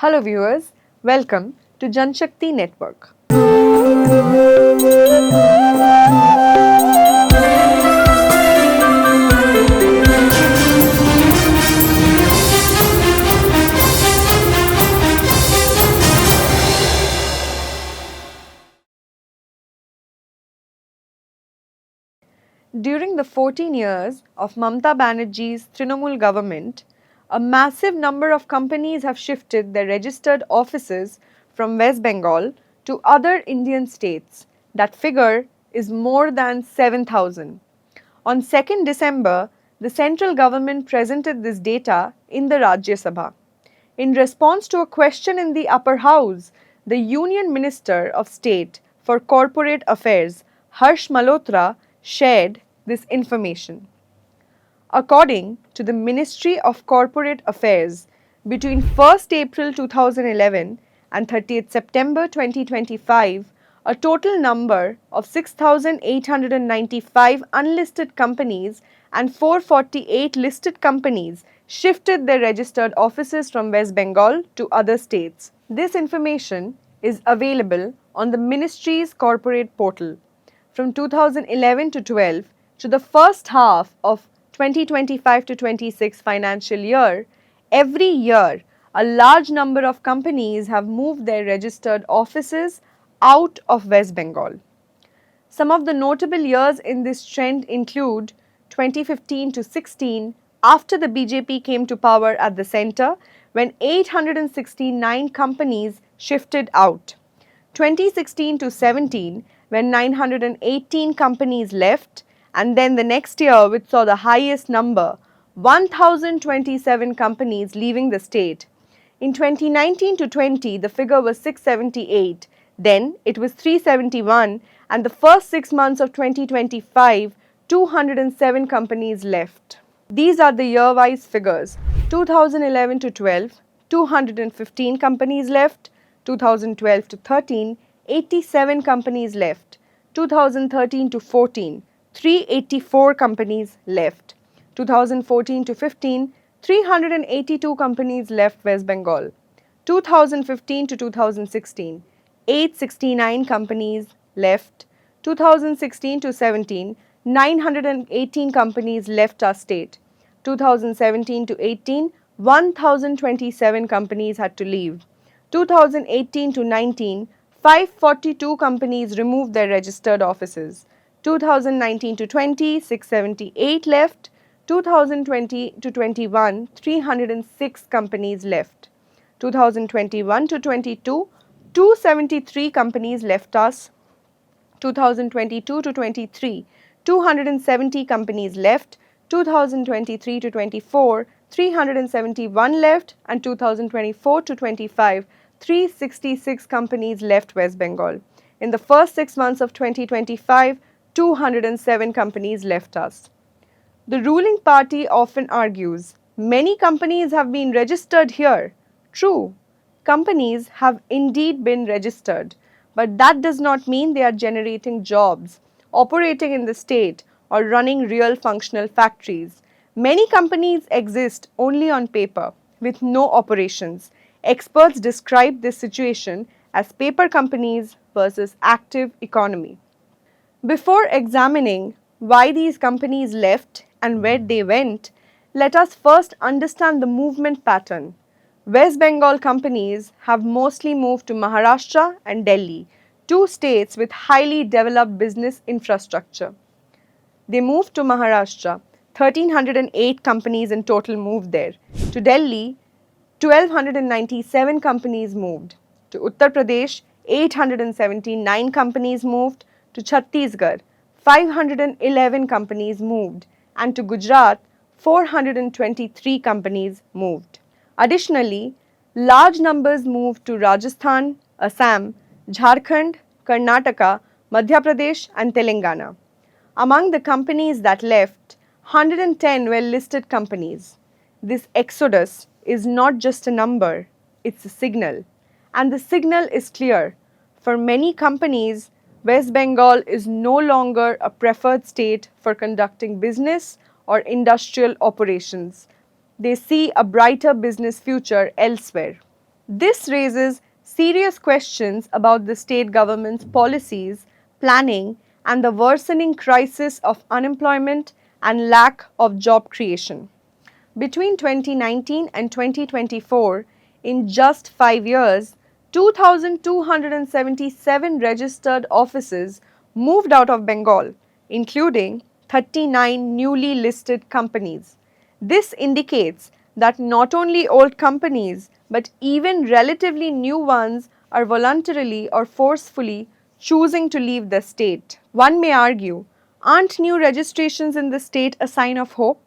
Hello viewers, welcome to Janshakti Network. During the 14 years of Mamata Banerjee's Trinamool government, a massive number of companies have shifted their registered offices from West Bengal to other Indian states. That figure is more than 7,000. On 2nd December, the central government presented this data in the Rajya Sabha. In response to a question in the upper house, the Union Minister of State for Corporate Affairs, Harsh Malhotra, shared this information. According to the Ministry of Corporate Affairs, between 1st April 2011 and 30th September 2025, a total number of 6,895 unlisted companies and 448 listed companies shifted their registered offices from West Bengal to other states. This information is available on the Ministry's corporate portal. From 2011 to 12 to the first half of 2025 to 26 financial year, every year a large number of companies have moved their registered offices out of West Bengal. Some of the notable years in this trend include 2015 to 16, after the BJP came to power at the centre, when 869 companies shifted out. 2016 to 17, when 918 companies left, and then the next year, which saw the highest number, 1,027 companies leaving the state. In 2019 to 20, the figure was 678, then it was 371, and the first 6 months of 2025, 207 companies left. These are the year-wise figures. 2011 to 12, 215 companies left. 2012 to 13, 87 companies left. 2013 to 14, 384 companies left. 2014 to 15, 382 companies left West Bengal. 2015 to 2016, 869 companies left. 2016 to 17, 918 companies left our state. 2017 to 18, 1,027 companies had to leave. 2018 to 19, 542 companies removed their registered offices. 2019 to 20, 678 left. 2020 to 21, 306 companies left. 2021 to 22, 273 companies left us. 2022 to 23, 270 companies left. 2023 to 24, 371 left, and 2024 to 25, 366 companies left West Bengal. In the first 6 months of 2025, 207 companies left us. The ruling party often argues, many companies have been registered here. True, companies have indeed been registered, but that does not mean they are generating jobs, operating in the state, or running real functional factories. Many companies exist only on paper, with no operations. Experts describe this situation as paper companies versus active economy. Before examining why these companies left and where they went, let us first understand the movement pattern. West Bengal companies have mostly moved to Maharashtra and Delhi, two states with highly developed business infrastructure. They moved to Maharashtra. 1,308 companies in total moved there. To Delhi, 1,297 companies moved. To Uttar Pradesh, 879 companies moved. To Chhattisgarh, 511 companies moved. And to Gujarat, 423 companies moved. Additionally, large numbers moved to Rajasthan, Assam, Jharkhand, Karnataka, Madhya Pradesh, and Telangana. Among the companies that left, 110 were listed companies. This exodus is not just a number, it's a signal. And the signal is clear. For many companies, West Bengal is no longer a preferred state for conducting business or industrial operations. They see a brighter business future elsewhere. This raises serious questions about the state government's policies, planning, and the worsening crisis of unemployment and lack of job creation. Between 2019 and 2024, in just 5 years, 2,277 registered offices moved out of Bengal, including 39 newly listed companies. This indicates that not only old companies but even relatively new ones are voluntarily or forcefully choosing to leave the state. One may argue, aren't new registrations in the state a sign of hope?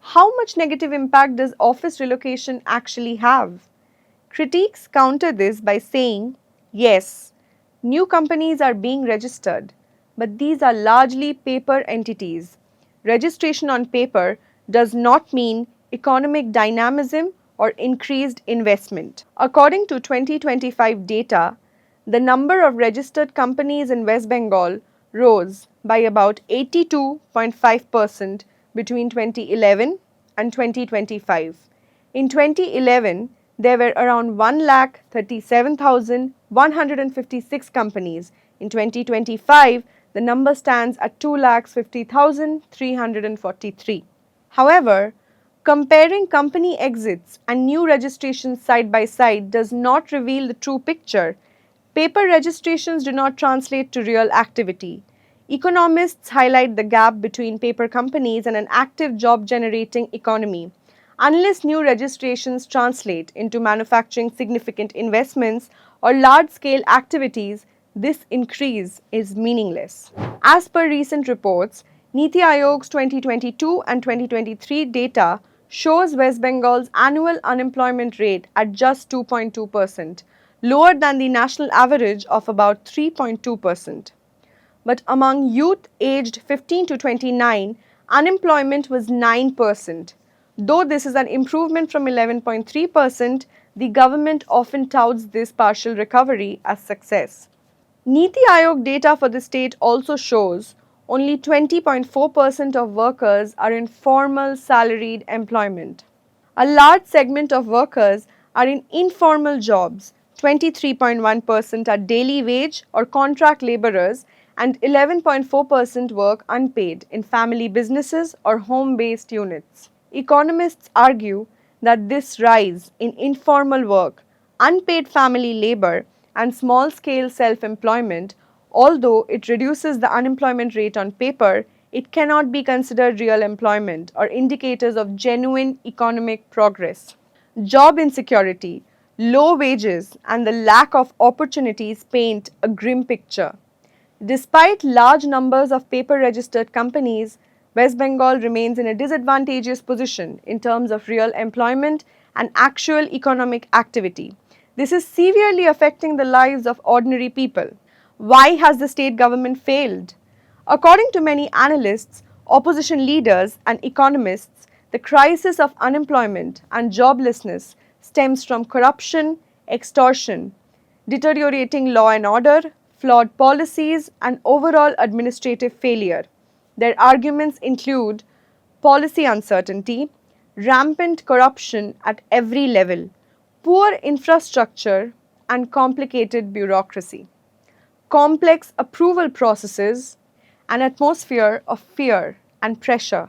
How much negative impact does office relocation actually have? Critics counter this by saying, yes, new companies are being registered, but these are largely paper entities. Registration on paper does not mean economic dynamism or increased investment. According to 2025 data, the number of registered companies in West Bengal rose by about 82.5% between 2011 and 2025. In 2011, there were around 1,37,156 companies. In 2025, the number stands at 2,50,343. However, comparing company exits and new registrations side by side does not reveal the true picture. Paper registrations do not translate to real activity. Economists highlight the gap between paper companies and an active job generating economy. Unless new registrations translate into manufacturing significant investments or large scale activities, this increase is meaningless. As per recent reports, NITI Aayog's 2022 and 2023 data shows West Bengal's annual unemployment rate at just 2.2%, lower than the national average of about 3.2%. But among youth aged 15 to 29, unemployment was 9%. Though this is an improvement from 11.3%, the government often touts this partial recovery as success. NITI Aayog data for the state also shows only 20.4% of workers are in formal salaried employment. A large segment of workers are in informal jobs. 23.1% are daily wage or contract laborers, and 11.4% work unpaid in family businesses or home based units. Economists argue that this rise in informal work, unpaid family labor, and small scale self employment, although it reduces the unemployment rate on paper, it cannot be considered real employment or indicators of genuine economic progress. Job insecurity, low wages, and the lack of opportunities paint a grim picture. Despite large numbers of paper registered companies, West Bengal remains in a disadvantageous position in terms of real employment and actual economic activity. This is severely affecting the lives of ordinary people. Why has the state government failed? According to many analysts, opposition leaders, and economists, the crisis of unemployment and joblessness stems from corruption, extortion, deteriorating law and order, flawed policies, and overall administrative failure. Their arguments include policy uncertainty, rampant corruption at every level, poor infrastructure, and complicated bureaucracy, complex approval processes, an atmosphere of fear and pressure,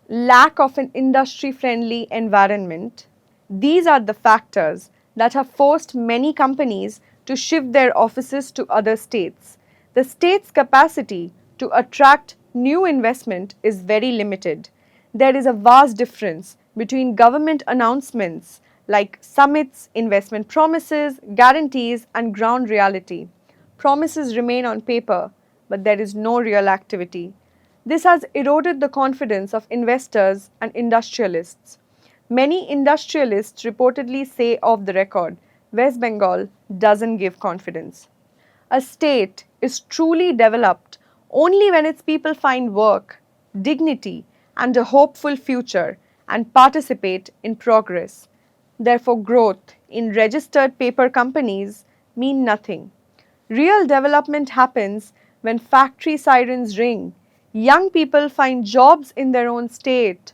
lack of an industry friendly environment. These are the factors that have forced many companies to shift their offices to other states. The state's capacity to attract new investment is very limited. There is a vast difference between government announcements like summits, investment promises, guarantees, and ground reality. Promises remain on paper, but there is no real activity. This has eroded the confidence of investors and industrialists. Many industrialists reportedly say off the record, West Bengal doesn't give confidence. A state is truly developed only when its people find work, dignity, and a hopeful future and participate in progress. Therefore, growth in registered paper companies mean nothing. Real development happens when factory sirens ring, young people find jobs in their own state,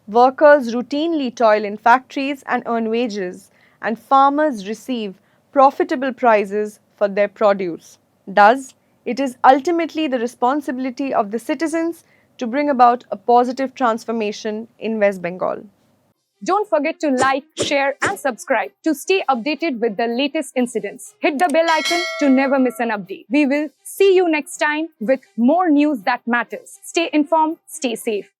workers routinely toil in factories and earn wages, and farmers receive profitable prices for their produce. Thus, it is ultimately the responsibility of the citizens to bring about a positive transformation in West Bengal. Don't forget to like, share, and subscribe to stay updated with the latest incidents. Hit the bell icon to never miss an update. We will see you next time with more news that matters. Stay informed, stay safe.